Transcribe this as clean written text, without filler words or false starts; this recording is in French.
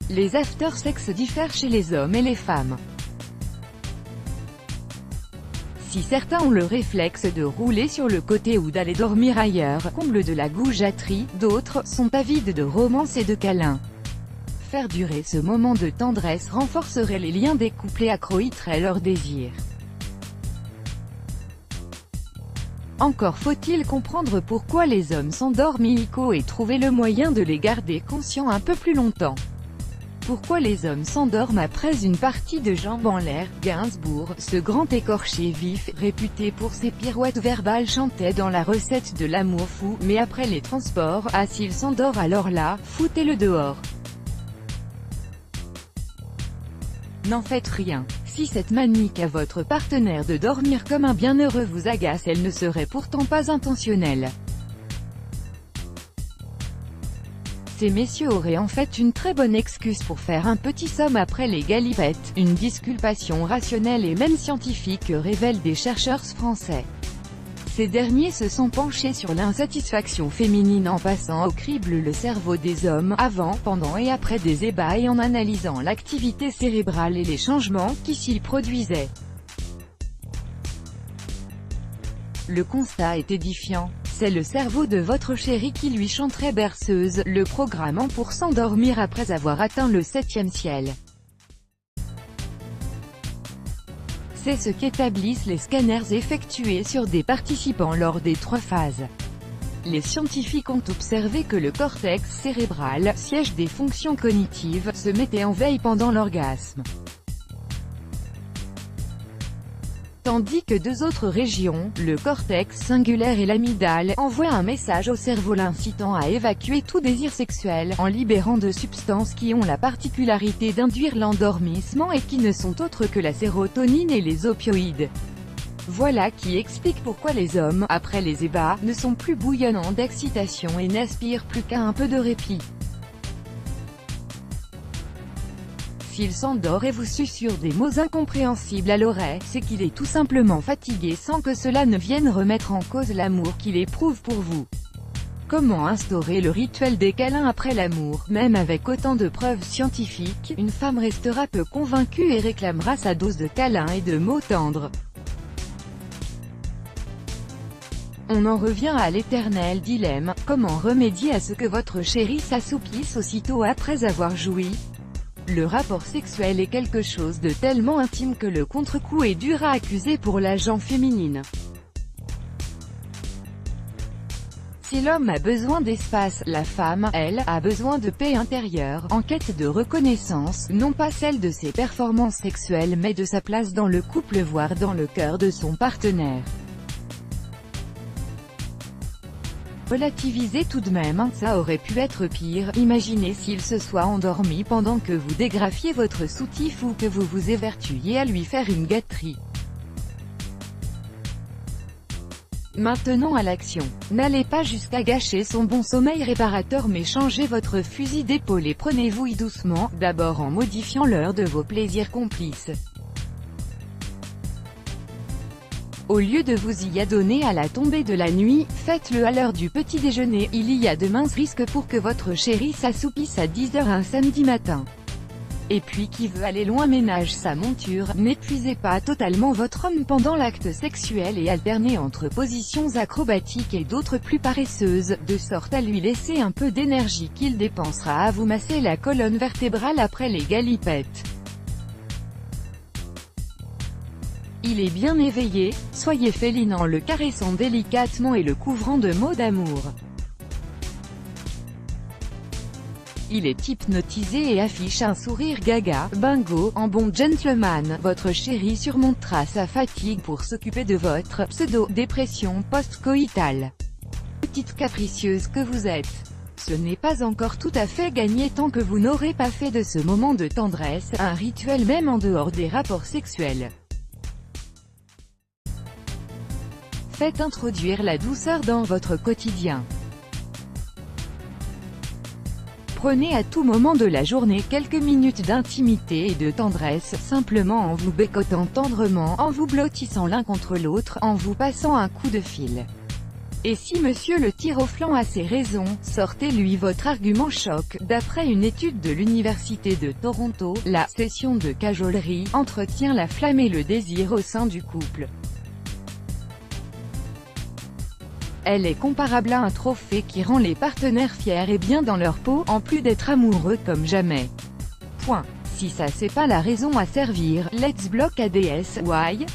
Les after-sex diffèrent chez les hommes et les femmes. Si certains ont le réflexe de rouler sur le côté ou d'aller dormir ailleurs, comble de la goujaterie, d'autres sont avides de romance et de câlins. Faire durer ce moment de tendresse renforcerait les liens des couples et accroîtrait leur désir. Encore faut-il comprendre pourquoi les hommes s'endorment illico et trouver le moyen de les garder conscients un peu plus longtemps. Pourquoi les hommes s'endorment après une partie de jambes en l'air. Gainsbourg, ce grand écorché vif, réputé pour ses pirouettes verbales, chantait dans la recette de l'amour fou, mais après les transports, ah s'il s'endort alors là, foutez-le dehors. N'en faites rien. Si cette manique à votre partenaire de dormir comme un bienheureux vous agace, elle ne serait pourtant pas intentionnelle. Ces messieurs auraient en fait une très bonne excuse pour faire un petit somme après les galipettes, une disculpation rationnelle et même scientifique que révèlent des chercheurs français. Ces derniers se sont penchés sur l'insatisfaction féminine en passant au crible le cerveau des hommes, avant, pendant et après des ébats et en analysant l'activité cérébrale et les changements qui s'y produisaient. Le constat est édifiant. C'est le cerveau de votre chérie qui lui chanterait berceuse, le programmant pour s'endormir après avoir atteint le 7e ciel. C'est ce qu'établissent les scanners effectués sur des participants lors des 3 phases. Les scientifiques ont observé que le cortex cérébral, siège des fonctions cognitives, se mettait en veille pendant l'orgasme. Tandis que 2 autres régions, le cortex singulaire et l'amygdale, envoient un message au cerveau l'incitant à évacuer tout désir sexuel, en libérant de substances qui ont la particularité d'induire l'endormissement et qui ne sont autres que la sérotonine et les opioïdes. Voilà qui explique pourquoi les hommes, après les ébats, ne sont plus bouillonnants d'excitation et n'aspirent plus qu'à un peu de répit. S'il s'endort et vous susurre des mots incompréhensibles à l'oreille, c'est qu'il est tout simplement fatigué sans que cela ne vienne remettre en cause l'amour qu'il éprouve pour vous. Comment instaurer le rituel des câlins après l'amour? Même avec autant de preuves scientifiques, une femme restera peu convaincue et réclamera sa dose de câlins et de mots tendres. On en revient à l'éternel dilemme, comment remédier à ce que votre chéri s'assoupisse aussitôt après avoir joui? Le rapport sexuel est quelque chose de tellement intime que le contre-coup est dur à accuser pour la gent féminine. Si l'homme a besoin d'espace, la femme, elle, a besoin de paix intérieure, en quête de reconnaissance, non pas celle de ses performances sexuelles mais de sa place dans le couple voire dans le cœur de son partenaire. Relativisez tout de même, ça aurait pu être pire. Imaginez s'il se soit endormi pendant que vous dégrafiez votre soutif ou que vous vous évertuiez à lui faire une gâterie. Maintenant à l'action. N'allez pas jusqu'à gâcher son bon sommeil réparateur mais changez votre fusil d'épaule et prenez-vous-y doucement, d'abord en modifiant l'heure de vos plaisirs complices. Au lieu de vous y adonner à la tombée de la nuit, faites-le à l'heure du petit déjeuner. Il y a de minces risques pour que votre chéri s'assoupisse à 10 h un samedi matin. Et puis qui veut aller loin ménage sa monture. N'épuisez pas totalement votre homme pendant l'acte sexuel et alternez entre positions acrobatiques et d'autres plus paresseuses, de sorte à lui laisser un peu d'énergie qu'il dépensera à vous masser la colonne vertébrale après les galipettes. Il est bien éveillé, soyez féline en le caressant délicatement et le couvrant de mots d'amour. Il est hypnotisé et affiche un sourire gaga, bingo, en bon gentleman. Votre chéri surmontera sa fatigue pour s'occuper de votre pseudo-dépression post-coïtale. Petite capricieuse que vous êtes. Ce n'est pas encore tout à fait gagné tant que vous n'aurez pas fait de ce moment de tendresse un rituel même en dehors des rapports sexuels. Faites introduire la douceur dans votre quotidien. Prenez à tout moment de la journée quelques minutes d'intimité et de tendresse, simplement en vous bécotant tendrement, en vous blottissant l'un contre l'autre, en vous passant un coup de fil. Et si monsieur le tir au flanc a ses raisons, sortez-lui votre argument choc. D'après une étude de l'Université de Toronto, la session de cajolerie entretient la flamme et le désir au sein du couple. Elle est comparable à un trophée qui rend les partenaires fiers et bien dans leur peau, en plus d'être amoureux comme jamais. Point. Si ça c'est pas la raison à servir, let's block ADS, why?